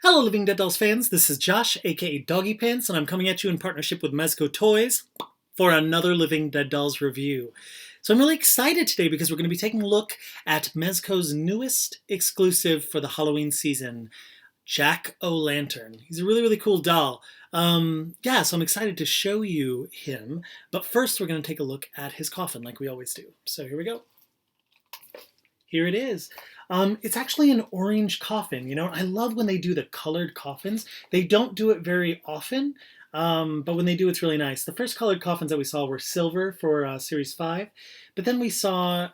Hello, Living Dead Dolls fans. This is Josh, aka Doggiepants, and I'm coming at you in partnership with Mezco Toys for another Living Dead Dolls review. So I'm really excited today because we're going to be taking a look at Mezco's newest exclusive for the Halloween season, Jack-O-Lantern. He's a really cool doll. So I'm excited to show you him. But first, we're going to take a look at his coffin like we always do. So here we go. Here it is. It's actually an orange coffin. You know, I love when they do the colored coffins. They don't do it very often, but when they do, it's really nice. The first colored coffins that we saw were silver for Series 5, but then we saw,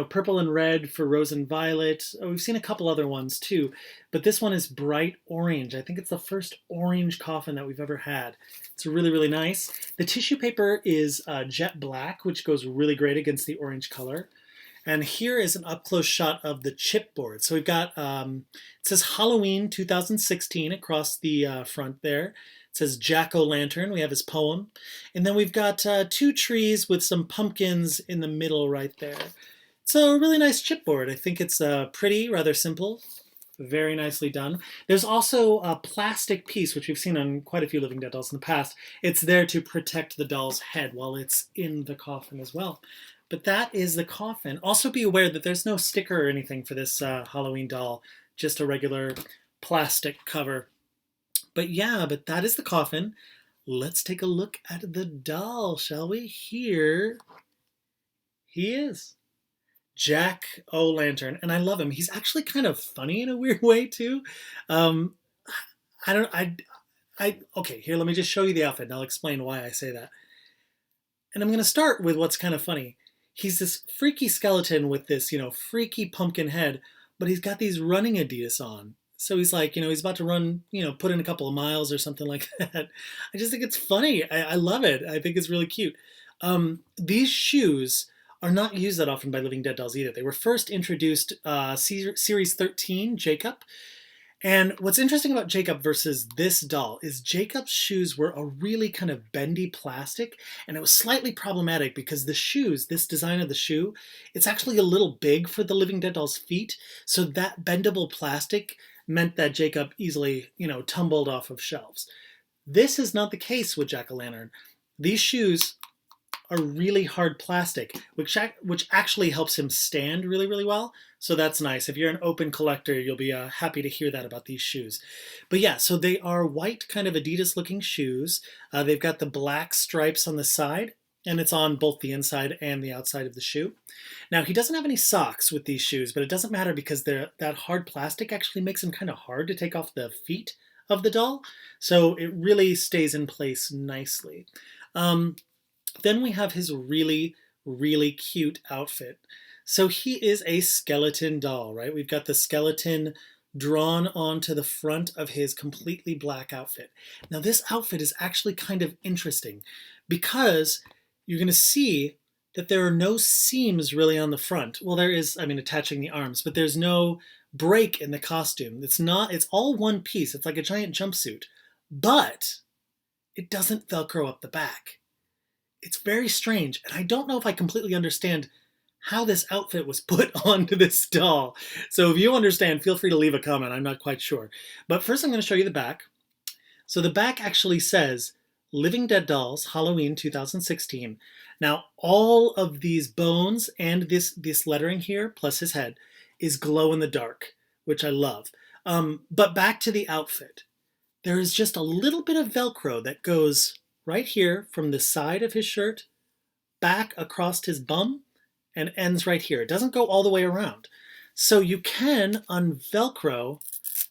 purple and red for Rose and Violet. Oh, we've seen a couple other ones too, but this one is bright orange. I think it's the first orange coffin that we've ever had. It's really nice. The tissue paper is jet black, which goes really great against the orange color. And here is an up-close shot of the chipboard. So we've got, it says Halloween 2016 across the front there. It says Jack-O-Lantern. We have his poem. And then we've got two trees with some pumpkins in the middle right there. It's a really nice chipboard. I think it's pretty, rather simple. Very nicely done. There's also a plastic piece, which we've seen on quite a few Living Dead dolls in the past. It's there to protect the doll's head while it's in the coffin as well. But that is the coffin. Also be aware that there's no sticker or anything for this Halloween doll, just a regular plastic cover. But that is the coffin. Let's take a look at the doll, shall we? Here he is. Jack-O-Lantern, and I love him. He's actually kind of funny in a weird way too. Okay, here, let me just show you the outfit and I'll explain why I say that. And I'm going to start with what's kind of funny. He's this freaky skeleton with this, freaky pumpkin head, but he's got these running Adidas on. So he's like, he's about to run, put in a couple of miles or something like that. I just think it's funny. I love it. I think it's really cute. These shoes are not used that often by Living Dead dolls either. They were first introduced Series 13, Jacob. And what's interesting about Jacob versus this doll is Jacob's shoes were a really kind of bendy plastic, and it was slightly problematic because the shoes, this design of the shoe, it's actually a little big for the Living Dead doll's feet, so that bendable plastic meant that Jacob easily, tumbled off of shelves. This is not the case with Jack-O-Lantern. These shoes are really hard plastic, which actually helps him stand really well. So that's nice. If you're an open collector, you'll be happy to hear that about these shoes. But yeah, so they are white kind of Adidas looking shoes. They've got the black stripes on the side, and it's on both the inside and the outside of the shoe. Now, he doesn't have any socks with these shoes, but it doesn't matter because that hard plastic actually makes them kind of hard to take off the feet of the doll. So it really stays in place nicely. Then we have his really cute outfit. So he is a skeleton doll, right? We've got the skeleton drawn onto the front of his completely black outfit. Now this outfit is actually kind of interesting because you're going to see that there are no seams really on the front. Well, there is, attaching the arms, but there's no break in the costume. It's all one piece. It's like a giant jumpsuit, but it doesn't Velcro up the back. It's very strange, and I don't know if I completely understand how this outfit was put onto this doll. So if you understand, feel free to leave a comment. I'm not quite sure. But first I'm going to show you the back. So the back actually says, Living Dead Dolls, Halloween 2016. Now, all of these bones and this lettering here, plus his head, is glow in the dark, which I love. But back to the outfit. There is just a little bit of Velcro that goes right here from the side of his shirt, back across his bum, and ends right here. It doesn't go all the way around. So you can unvelcro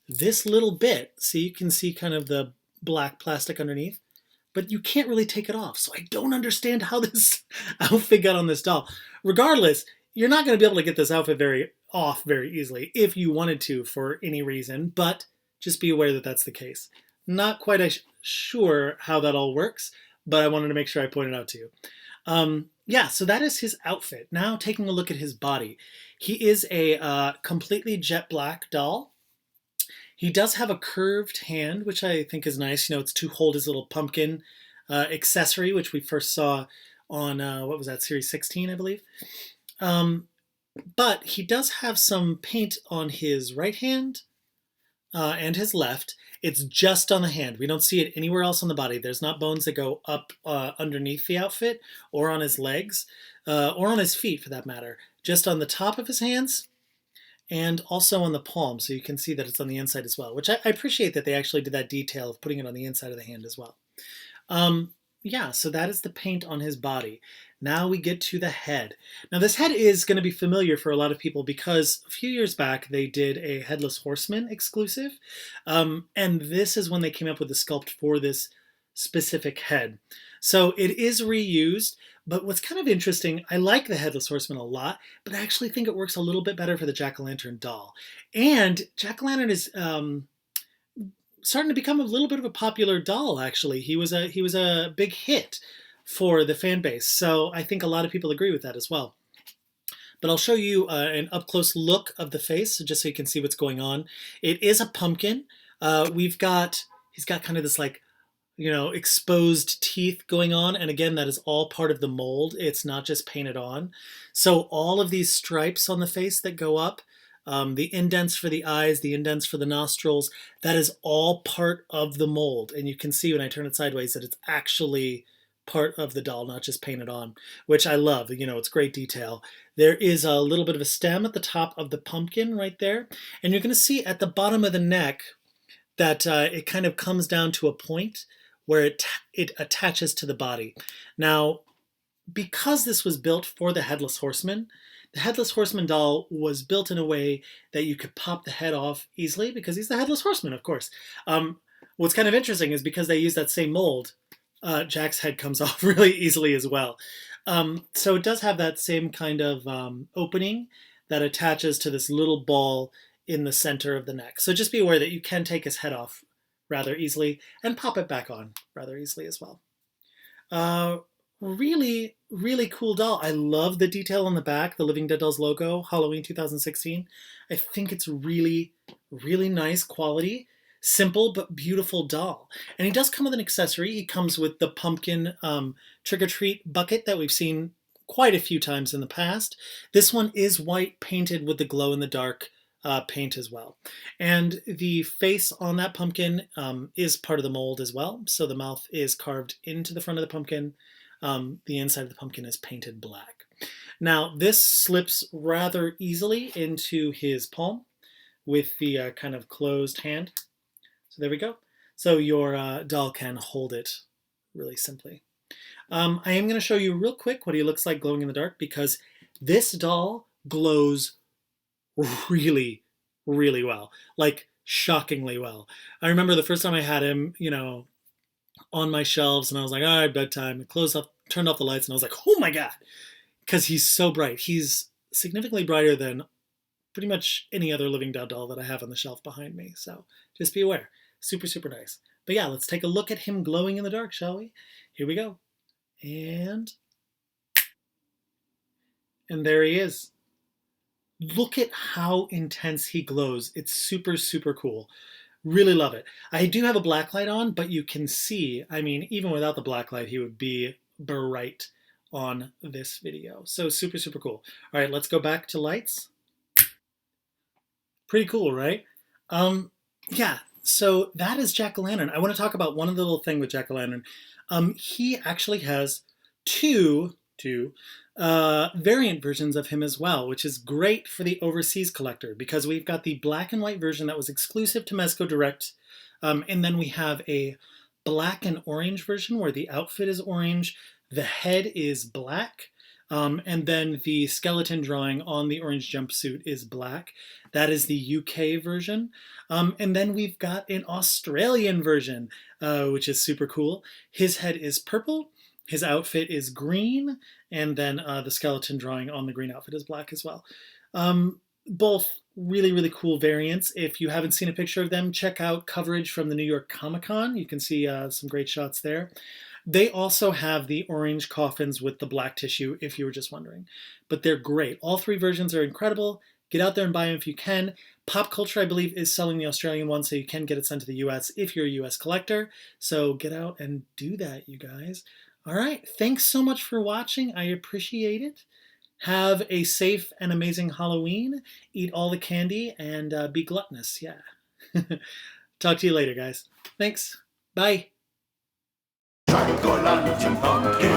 this little bit, so you can see kind of the black plastic underneath, but you can't really take it off. So I don't understand how this outfit got on this doll. Regardless, you're not going to be able to get this outfit very easily if you wanted to for any reason, but just be aware that that's the case. Not quite sure how that all works, but I wanted to make sure I pointed out to you. So that is his outfit. Now taking a look at his body. He is a completely jet black doll. He does have a curved hand, which I think is nice. It's to hold his little pumpkin accessory, which we first saw on, what was that, Series 16, I believe. But he does have some paint on his right hand, and his left. It's just on the hand. We don't see it anywhere else on the body. There's not bones that go up underneath the outfit or on his legs or on his feet for that matter. Just on the top of his hands and also on the palm. So you can see that it's on the inside as well, which I appreciate that they actually did that detail of putting it on the inside of the hand as well. Yeah, so that is the paint on his body. Now we get to the head. Now this head is going to be familiar for a lot of people because a few years back they did a Headless Horseman exclusive. And this is when they came up with the sculpt for this specific head. So it is reused, but what's kind of interesting, I like the Headless Horseman a lot, but I actually think it works a little bit better for the Jack-o'-lantern doll. And Jack-o'-lantern is starting to become a little bit of a popular doll. Actually, he was a big hit for the fan base, so I think a lot of people agree with that as well. But I'll show you an up close look of the face, just so you can see what's going on. It is a pumpkin. He's got kind of this like exposed teeth going on, and again, that is all part of the mold. It's not just painted on. So all of these stripes on the face that go up. The indents for the eyes, the indents for the nostrils, that is all part of the mold. And you can see when I turn it sideways that it's actually part of the doll, not just painted on, which I love. It's great detail. There is a little bit of a stem at the top of the pumpkin right there. And you're going to see at the bottom of the neck that it kind of comes down to a point where it attaches to the body. Now, because this was built for the Headless Horseman, the Headless Horseman doll was built in a way that you could pop the head off easily because he's the Headless Horseman, of course. What's kind of interesting is because they use that same mold, Jack's head comes off really easily as well. So it does have that same kind of opening that attaches to this little ball in the center of the neck. So just be aware that you can take his head off rather easily and pop it back on rather easily as well. Really, really cool doll. I love the detail on the back, the Living Dead Dolls logo, Halloween 2016. I think it's really, really nice quality, simple but beautiful doll. And he does come with an accessory. He comes with the pumpkin trick-or-treat bucket that we've seen quite a few times in the past. This one is white painted with the glow-in-the-dark paint as well. And the face on that pumpkin is part of the mold as well. So the mouth is carved into the front of the pumpkin. The inside of the pumpkin is painted black. Now, this slips rather easily into his palm with the kind of closed hand. So there we go. So your doll can hold it really simply. I am going to show you real quick what he looks like glowing in the dark because this doll glows really, really well. Like, shockingly well. I remember the first time I had him, on my shelves, and I was like, all right, bedtime. I turned off the lights, and I was like, oh my God, because he's so bright. He's significantly brighter than pretty much any other Living Dead doll that I have on the shelf behind me. So just be aware. Super, super nice. But yeah, let's take a look at him glowing in the dark, shall we? Here we go. And there he is. Look at how intense he glows. It's super, super cool. Really love it. I do have a black light on, but you can see, even without the black light, he would be bright on this video. So super, super cool. All right, let's go back to lights. Pretty cool, right? Yeah, so that is Jack-o'-lantern. I want to talk about one little thing with Jack-o'-lantern. He actually has two variant versions of him as well, which is great for the overseas collector because we've got the black and white version that was exclusive to Mezco Direct, and then we have a black and orange version where the outfit is orange, the head is black, and then the skeleton drawing on the orange jumpsuit is black. That is the UK version. And then we've got an Australian version, which is super cool. His head is purple, his outfit is green, and then the skeleton drawing on the green outfit is black as well. Both really, really cool variants. If you haven't seen a picture of them, check out coverage from the New York Comic-Con. You can see some great shots there. They also have the orange coffins with the black tissue, if you were just wondering. But they're great. All three versions are incredible. Get out there and buy them if you can. Pop Culture, I believe, is selling the Australian one, so you can get it sent to the US if you're a US collector. So get out and do that, you guys. All right, thanks so much for watching. I appreciate it. Have a safe and amazing Halloween. Eat all the candy and be gluttonous, yeah. Talk to you later, guys. Thanks. Bye. Jack-o'-lantern pumpkin.